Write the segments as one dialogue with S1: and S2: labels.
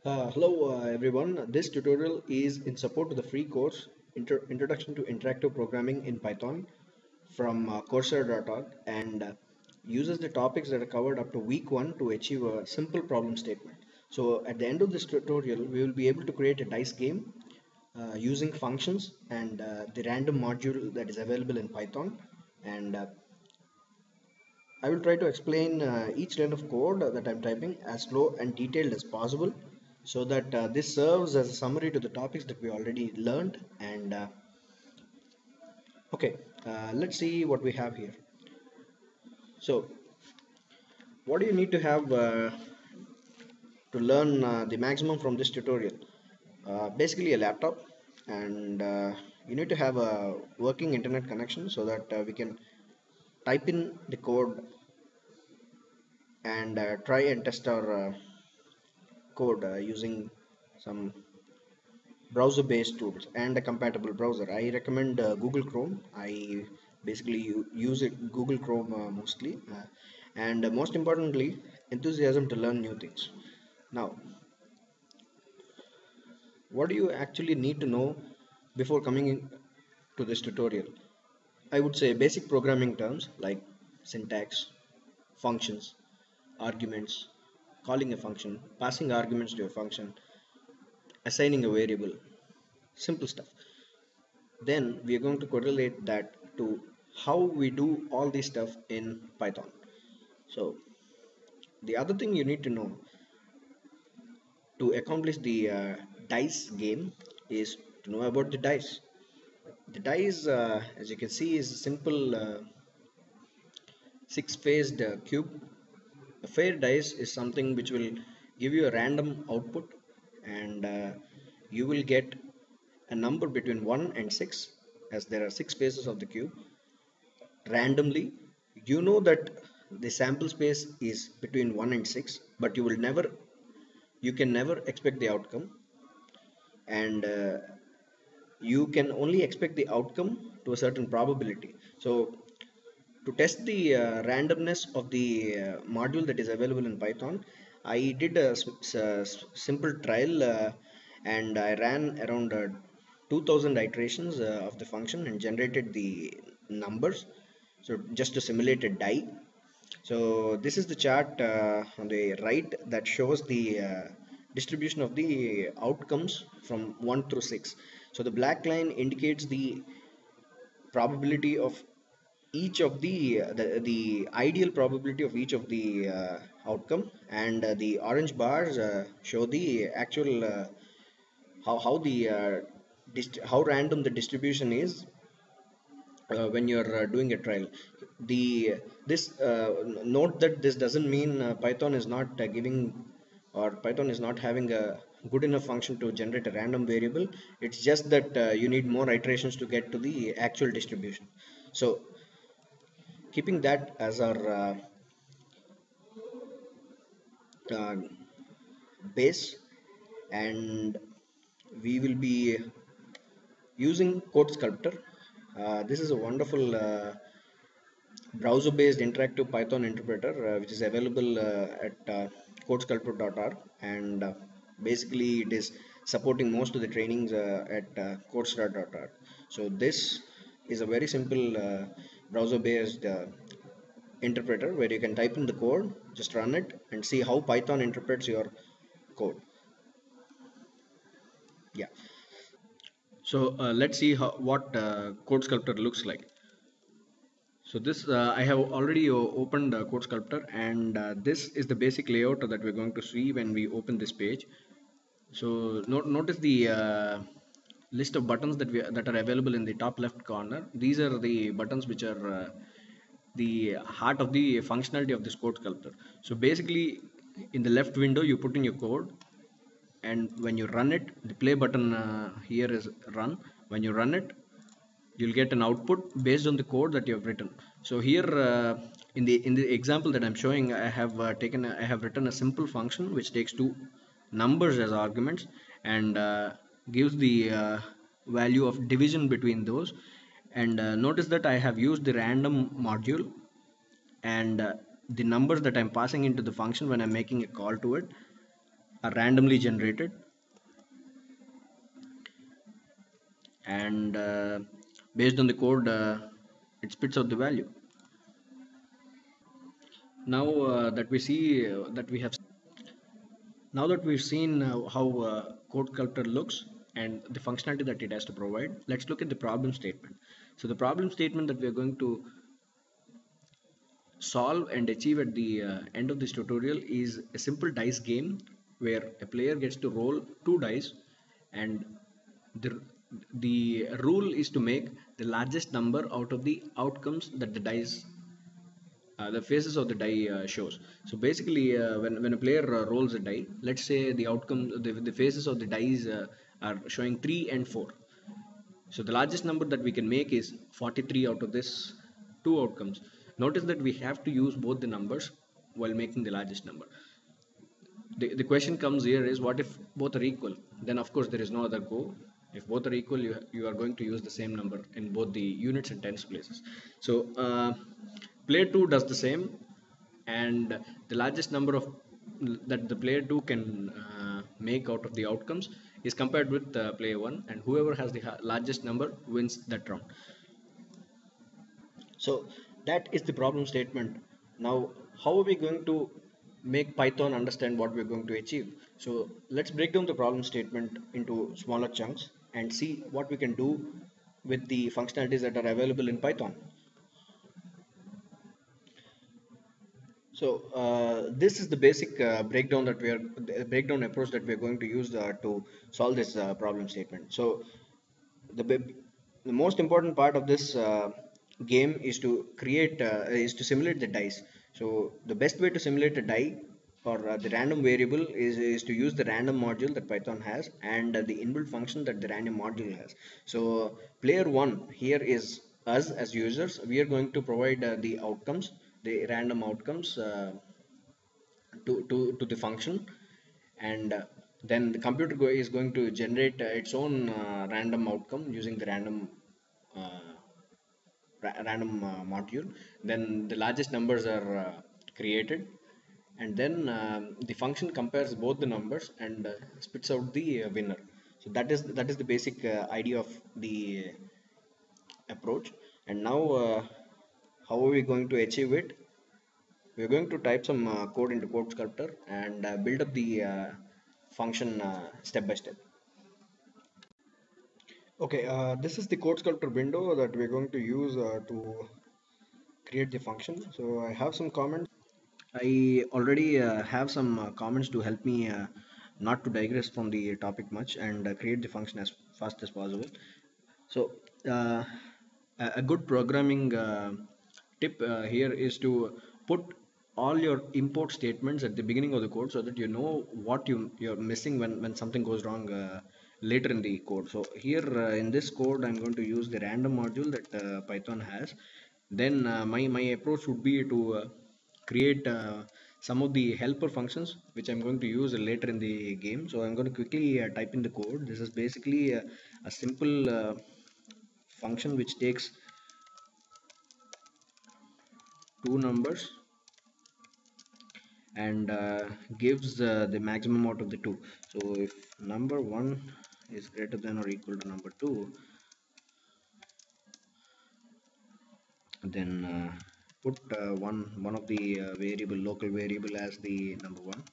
S1: Hello everyone. This tutorial is in support of the free course Introduction to Interactive Programming in Python from Coursera.org and uses the topics that are covered up to week 1 to achieve a simple problem statement. So at the end of this tutorial, we will be able to create a dice game using functions and the random module that is available in Python. And I will try to explain each line of code that I'm typing as slow and detailed as possible so that this serves as a summary to the topics that we already learned. And okay, let's see what we have here. So, what do you need to have to learn the maximum from this tutorial? Basically, a laptop, and you need to have a working internet connection so that we can type in the code and try and test our code using some browser based tools and a compatible browser. I recommend Google Chrome. I basically use it Google Chrome mostly, and most importantly, enthusiasm to learn new things. Now, what do you actually need to know before coming to this tutorial? I would say basic programming terms like syntax, functions, arguments, calling a function, passing arguments to a function, assigning a variable, simple stuff. Then we are going to correlate that to how we do all this stuff in Python. So the other thing you need to know to accomplish the dice game is to know about the dice. The dice, as you can see, is a simple six-faced cube. A fair dice is something which will give you a random output, and you will get a number between 1 and 6, as there are 6 faces of the cube randomly. You know that the sample space is between 1 and 6, but you can never expect the outcome, and you can only expect the outcome to a certain probability. So to test the randomness of the module that is available in Python, I did a simple trial, and I ran around 2000 iterations of the function and generated the numbers, so just to simulate a die. So this is the chart on the right that shows the distribution of the outcomes from 1 through 6. So the black line indicates the probability of each of the ideal probability of each of the outcome, and the orange bars show the actual how the how random the distribution is when you're doing a trial. The this Note that this doesn't mean Python is not giving, or Python is not having a good enough function to generate a random variable. It's just that you need more iterations to get to the actual distribution. So keeping that as our uh, base, and we will be using codeskulptor. This is a wonderful browser based interactive Python interpreter which is available at codeskulptor.org, and basically it is supporting most of the trainings at coursera.org. So this is a very simple browser based interpreter where you can type in the code, just run it, and see how Python interprets your code. Yeah. So let's see what codeskulptor looks like. So this I have already opened codeskulptor, and this is the basic layout that we're going to see when we open this page. So notice the list of buttons that are available in the top left corner. These are the buttons which are the heart of the functionality of this codeskulptor. So basically, in the left window you put in your code, and when you run it, the play button here is run. When you run it, you'll get an output based on the code that you have written. So here in the example that I'm showing, I have written a simple function which takes two numbers as arguments, and gives the value of division between those. And notice that I have used the random module, and the numbers that I'm passing into the function when I'm making a call to it are randomly generated, and based on the code, it spits out the value. Now that we see that we have Now that we've seen how code sculptor looks and the functionality that it has to provide, let's look at the problem statement. So the problem statement that we are going to solve and achieve at the end of this tutorial is a simple dice game where a player gets to roll two dice, and the the rule is to make the largest number out of the outcomes that the faces of the die shows. So basically, when a player rolls a die, let's say the faces of the dice are showing 3 and 4. So the largest number that we can make is 43 out of this two outcomes. Notice that we have to use both the numbers while making the largest number. The question comes here is, what if both are equal? Then of course there is no other go. If both are equal, you are going to use the same number in both the units and tens places. So player 2 does the same, and the largest number of that the player 2 can make out of the outcomes is compared with player 1, and whoever has the largest number wins that round. So that is the problem statement. Now, how are we going to make Python understand what we're going to achieve? So let's break down the problem statement into smaller chunks and see what we can do with the functionalities that are available in Python. So this is the basic breakdown approach that we are going to use to solve this problem statement. So the the most important part of this game is to simulate the dice. So the best way to simulate a die or the random variable is to use the random module that Python has, and the inbuilt function that the random module has. So player one here is us as users. We are going to provide the outcomes, the random outcomes to the function, and then the computer is going to generate its own random outcome using the uh, random module. Then the largest numbers are created, and then the function compares both the numbers and spits out the winner. So that is the basic idea of the approach. And now how are we going to achieve it? We're going to type some code into code sculptor and build up the function step by step. Okay, this is the code sculptor window that we're going to use to create the function. So I have some comments. I already have some comments to help me not to digress from the topic much and create the function as fast as possible. So uh, a good programming tip here is to put all your import statements at the beginning of the code so that you know what you're missing when something goes wrong later in the code. So here in this code, I'm going to use the random module that Python has. Then my approach would be to create some of the helper functions which I'm going to use later in the game. So I'm going to quickly type in the code. This is basically a simple function which takes two numbers and gives the maximum out of the two. So if number one is greater than or equal to number two, then put one of the local variable as the number one.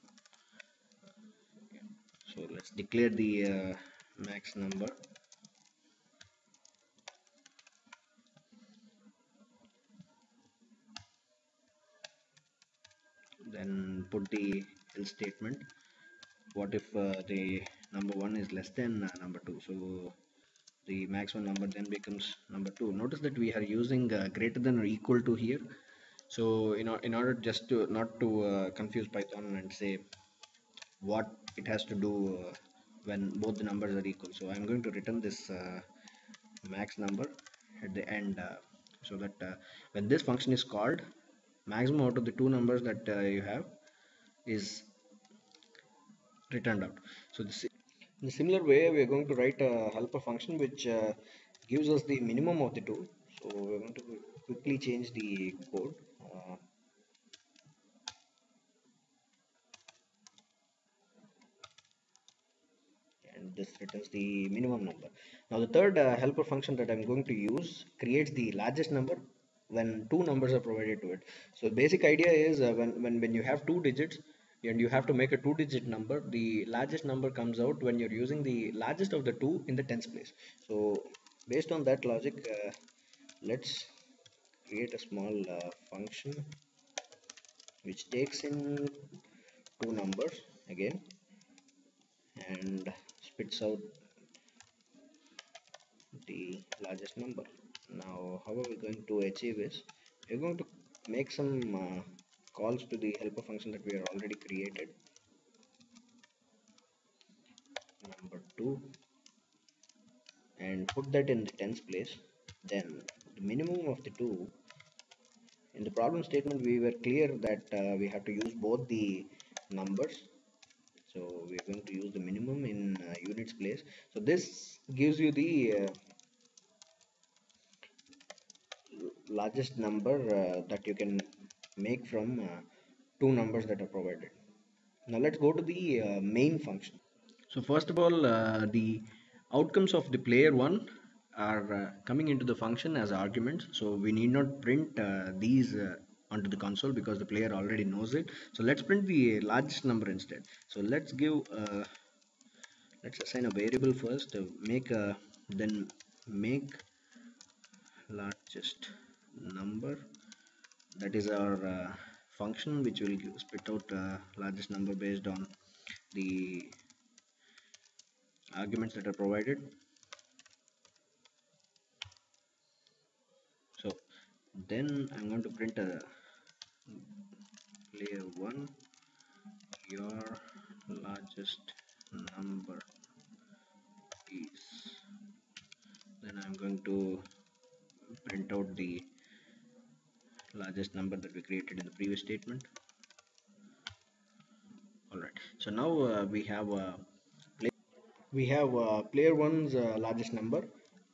S1: So let's declare the max number. Then put the else statement. What if the number one is less than number two? So the maximum number then becomes number two. Notice that we are using greater than or equal to here. So in order just to not to confuse Python and say what it has to do when both the numbers are equal. So I'm going to return this max number at the end, so that when this function is called, maximum out of the two numbers that you have is returned out. So this, in a similar way, we are going to write a helper function which gives us the minimum of the two. So we're going to quickly change the code. and this returns the minimum number. Now the third helper function that I'm going to use creates the largest number when two numbers are provided to it. So the basic idea is when you have two digits and you have to make a two-digit number, the largest number comes out when you're using the largest of the two in the tens place. So based on that logic, let's create a small function which takes in two numbers again and spits out the largest number. Now how are we going to achieve this? We're going to make some calls to the helper function that we are already created. Number 2, and put that in the tens place. Then the minimum of the two. In the problem statement we were clear that we have to use both the numbers, so we're going to use the minimum in units place. So this gives you the largest number that you can make from two numbers that are provided. Now let's go to the main function. So first of all, the outcomes of the player one are coming into the function as arguments. So we need not print these onto the console because the player already knows it. So let's print the largest number instead. So let's assign a variable first. Then make largest number. That is our function which will spit out largest number based on the arguments that are provided. So then I'm going to print a player 1, your largest number is, then I'm going to print out the largest number that we created in the previous statement. Alright, so now we have player one's largest number.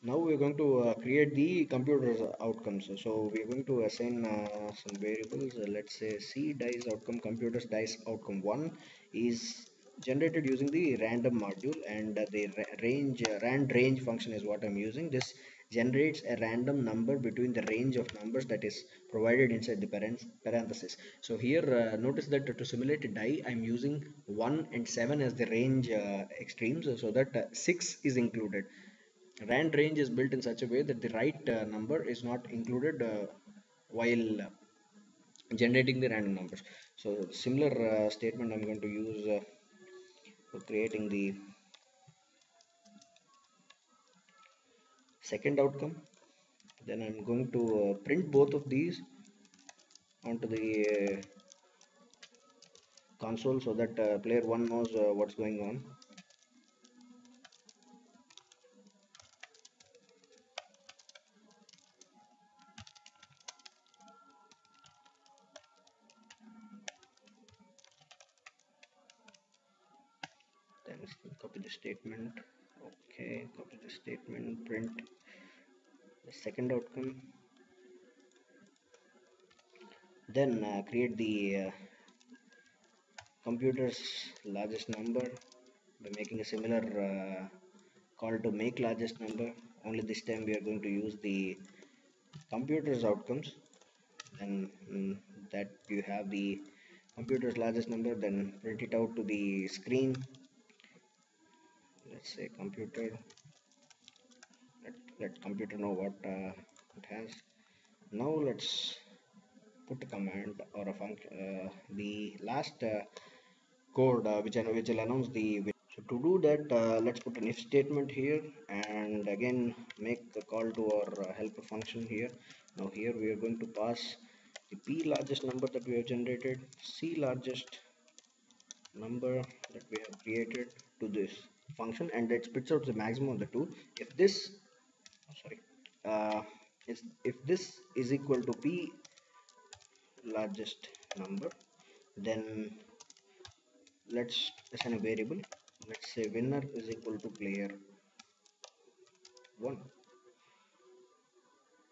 S1: Now we're going to create the computer's outcomes. So we're going to assign some variables. Let's say C dice outcome computers dice outcome 1 is generated using the random module, and the rand range function is what I'm using. This generates a random number between the range of numbers that is provided inside the parenthesis. So here notice that to simulate a die I'm using 1 and 7 as the range extremes, so that 6 is included. Rand range is built in such a way that the right number is not included while generating the random numbers. So similar statement I'm going to use for creating the second outcome. Then I'm going to print both of these onto the console so that player 1 knows what's going on. Then copy the statement. Okay, copy the statement, print the second outcome. Then create the computer's largest number by making a similar call to make largest number. Only this time we are going to use the computer's outcomes. And that you have the computer's largest number, then print it out to the screen. Let's say computer, let computer know what it has. Now let's put a command or a function, the last code which will announce the win. So to do that, let's put an if statement here, and again make a call to our helper function here. Now here we are going to pass the p largest number that we have generated, c largest number that we have created to this function, and it spits out the maximum of the two. If this sorry uh, if this is equal to p largest number, then let's assign a variable. Let's say winner is equal to player 1.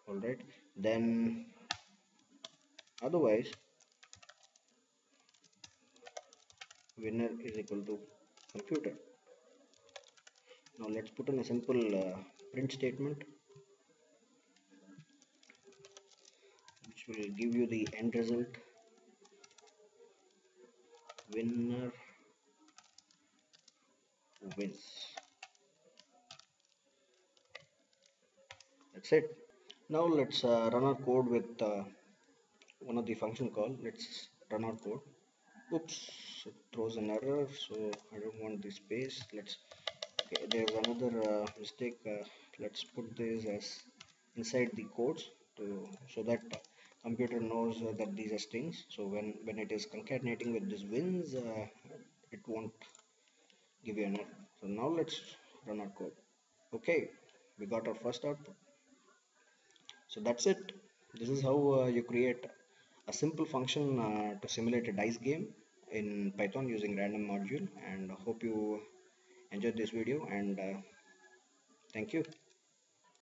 S1: All right, then otherwise winner is equal to computer. Now let's put in a simple print statement which will give you the end result. Winner wins. That's it. Now let's run our code with one of the function call. Let's run our code. Oops, it throws an error, so I don't want the space. Let's okay, there's another mistake. Let's put this as inside the codes to so that computer knows that these are strings. So when it is concatenating with these wins, it won't give you an error. So now let's run our code. Okay, we got our first output. So that's it. This is how you create a simple function to simulate a dice game in Python using random module, and hope you enjoyed this video, and thank you.